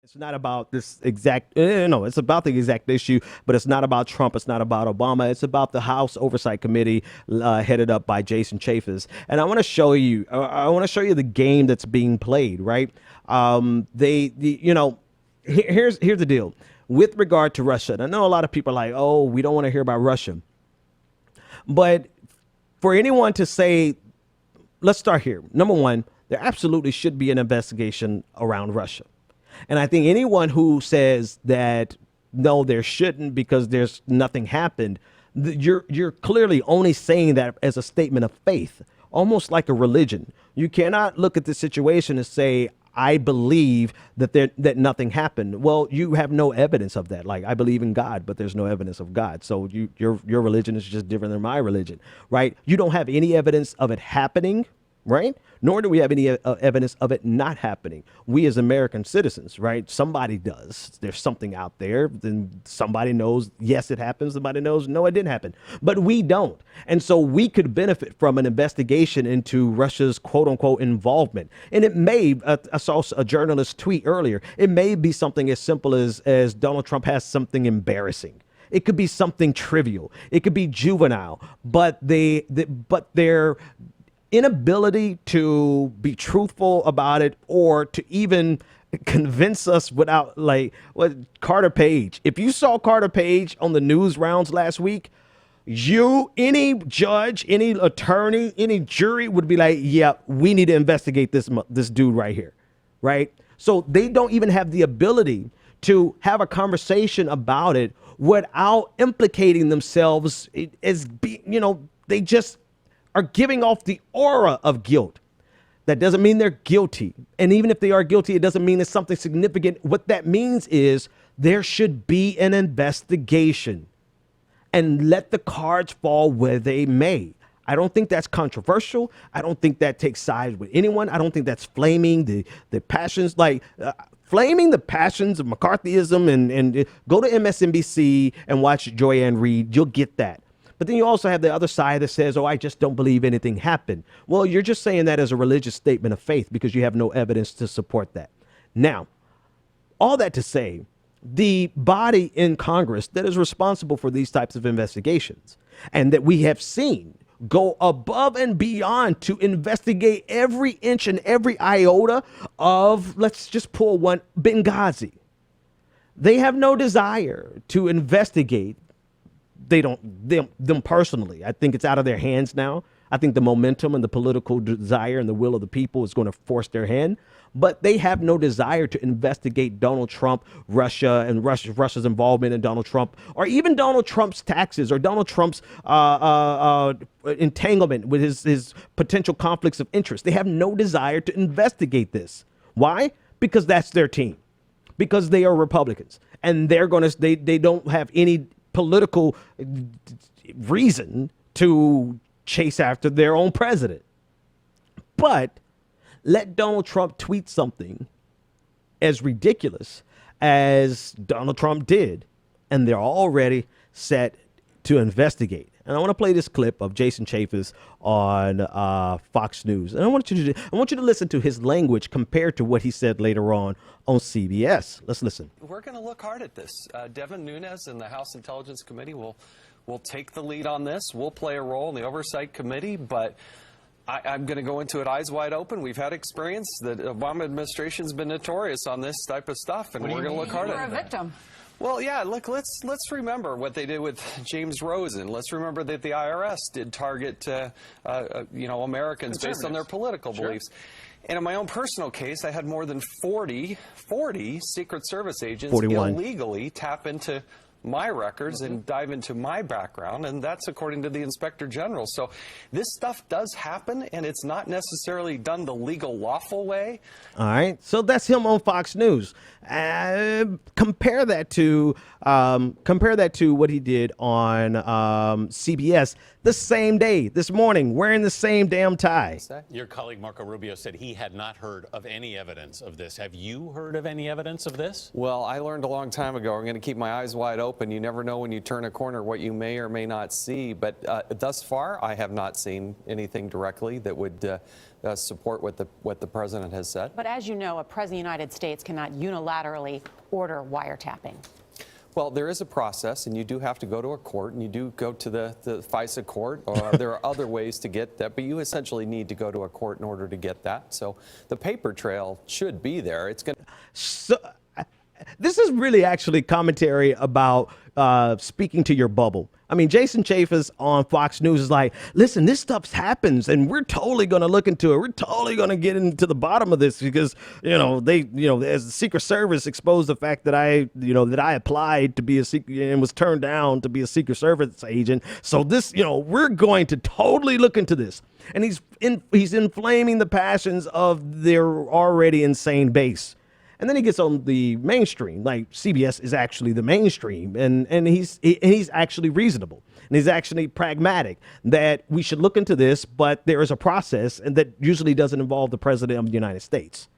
It's not about this exact, no, it's about the exact issue, but it's not about Trump. It's not about Obama. It's about the House Oversight Committee headed up by Jason Chaffetz. And I want to show you, the game that's being played, right? Here's the deal with regard to Russia. And I know a lot of people are like, oh, we don't want to hear about Russia. But for anyone to say, let's start here. Number one, there absolutely should be an investigation around Russia. And I think anyone who says that, no, there shouldn't because there's nothing happened, you're clearly only saying that as a statement of faith, almost like a religion. You cannot look at the situation and say, I believe that nothing happened. Well, you have no evidence of that. Like, I believe in God, but there's no evidence of God. So your religion is just different than my religion, right? You don't have any evidence of it happening, right? Nor do we have any evidence of it not happening. We as American citizens, right? Somebody does. There's something out there. Then somebody knows, yes, it happened. Somebody knows, no, it didn't happen. But we don't. And so we could benefit from an investigation into Russia's quote unquote involvement. And it may, I saw a journalist tweet earlier, it may be something as simple as Donald Trump has something embarrassing. It could be something trivial. It could be juvenile. But their inability to be truthful about it or to even convince us without, like, what, Carter Page. If you saw Carter Page on the news rounds last week, any judge, any attorney, any jury would be like, yeah, we need to investigate this dude right here, right? So they don't even have the ability to have a conversation about it without implicating themselves as being, they just are giving off the aura of guilt. That doesn't mean they're guilty. And even if they are guilty, it doesn't mean it's something significant. What that means is there should be an investigation and let the cards fall where they may. I don't think that's controversial. I don't think that takes sides with anyone. I don't think that's flaming the passions, flaming the passions of McCarthyism and go to MSNBC and watch Joyanne Reid. You'll get that. But then you also have the other side that says, oh, I just don't believe anything happened. Well, you're just saying that as a religious statement of faith because you have no evidence to support that. Now, all that to say, the body in Congress that is responsible for these types of investigations and that we have seen go above and beyond to investigate every inch and every iota of, let's just pull one, Benghazi. They have no desire to investigate. Them personally. I think it's out of their hands now. I think the momentum and the political desire and the will of the people is going to force their hand. But they have no desire to investigate Donald Trump, Russia, and Russia's involvement in Donald Trump, or even Donald Trump's taxes, or Donald Trump's entanglement with his potential conflicts of interest. They have no desire to investigate this. Why? Because that's their team. Because they are Republicans, and they don't have any political reason to chase after their own president. But let Donald Trump tweet something as ridiculous as Donald Trump did, and they're already set to investigate. And I want to play this clip of Jason Chaffetz on Fox News. And I want you to listen to his language compared to what he said later on CBS. Let's listen. We're going to look hard at this. Devin Nunes and the House Intelligence Committee will take the lead on this. We'll play a role in the Oversight Committee, but I'm going to go into it eyes wide open. We've had experience. The Obama administration's been notorious on this type of stuff, and we're going to look hard at it. You're a victim. Well, yeah, look, let's remember what they did with James Rosen. Let's remember that the IRS did target, Americans based on their political beliefs. And in my own personal case, I had more than 40 Secret Service agents 41. illegally tap into my records and dive into my background, and that's according to the Inspector General. So this stuff does happen, and it's not necessarily done the legal, lawful way. All right, so that's him on Fox News. Compare that to what he did on CBS the same day, this morning, wearing the same damn tie. Your colleague Marco Rubio said he had not heard of any evidence of this. Have you heard of any evidence of this? Well, I learned a long time ago, I'm going to keep my eyes wide open. You never know when you turn a corner what you may or may not see. But thus far, I have not seen anything directly that would support what the president has said. But as you know, a president of the United States cannot unilaterally order wiretapping. Well, there is a process, and you do have to go to a court, and you do go to the FISA court. There are other ways to get that, but you essentially need to go to a court in order to get that. So the paper trail should be there. It's going to. So, this is really actually commentary about speaking to your bubble. I mean, Jason Chaffetz on Fox News is like, listen, this stuff happens and we're totally going to look into it. We're totally going to get into the bottom of this because, as the Secret Service exposed the fact that I applied to be a secret and was turned down to be a Secret Service agent. So this, we're going to totally look into this. And he's inflaming the passions of their already insane base. And then he gets on the mainstream, like CBS is actually the mainstream, and he's actually reasonable, and he's actually pragmatic that we should look into this, but there is a process, and that usually doesn't involve the president of the United States.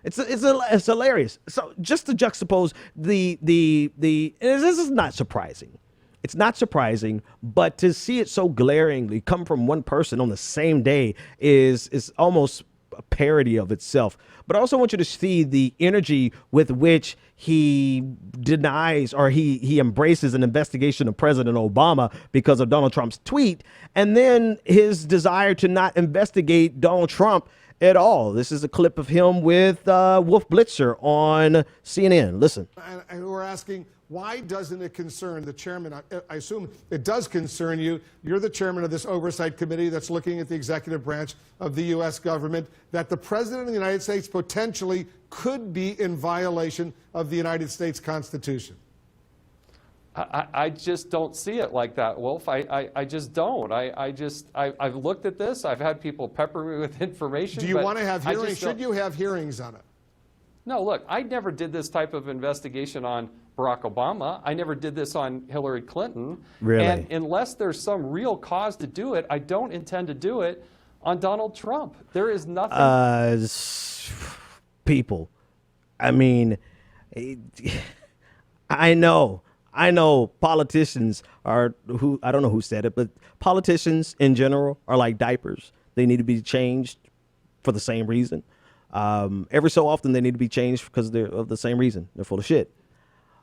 It's hilarious. So just to juxtapose this is not surprising. It's not surprising, but to see it so glaringly come from one person on the same day is almost a parody of itself. But I also want you to see the energy with which he denies or he embraces an investigation of President Obama because of Donald Trump's tweet, and then his desire to not investigate Donald Trump at all. This is a clip of him with Wolf Blitzer on CNN. Listen. And we're asking, why doesn't it concern the chairman? I assume it does concern you. You're the chairman of this oversight committee that's looking at the executive branch of the U.S. government, that the president of the United States potentially could be in violation of the United States Constitution. I just don't see it like that, Wolf. I just don't. I've looked at this. I've had people pepper me with information. Do you want to have hearings? Should you have hearings on it? No, look, I never did this type of investigation on Barack Obama. I never did this on Hillary Clinton. Really? And unless there's some real cause to do it, I don't intend to do it on Donald Trump. There is nothing. People, I mean, I know politicians are I don't know who said it, but politicians in general are like diapers. They need to be changed for the same reason. Every so often they need to be changed because they're of the same reason. They're full of shit.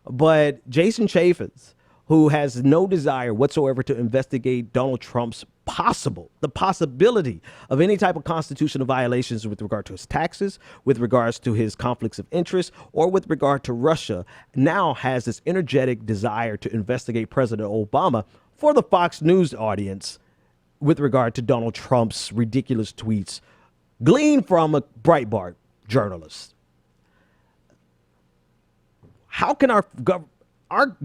But Jason Chaffetz, who has no desire whatsoever to investigate Donald Trump's the possibility of any type of constitutional violations with regard to his taxes, with regards to his conflicts of interest, or with regard to Russia, now has this energetic desire to investigate President Obama for the Fox News audience with regard to Donald Trump's ridiculous tweets gleaned from a Breitbart journalist. How can our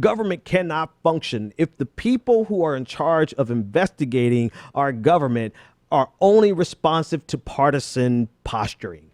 government cannot function if the people who are in charge of investigating our government are only responsive to partisan posturing?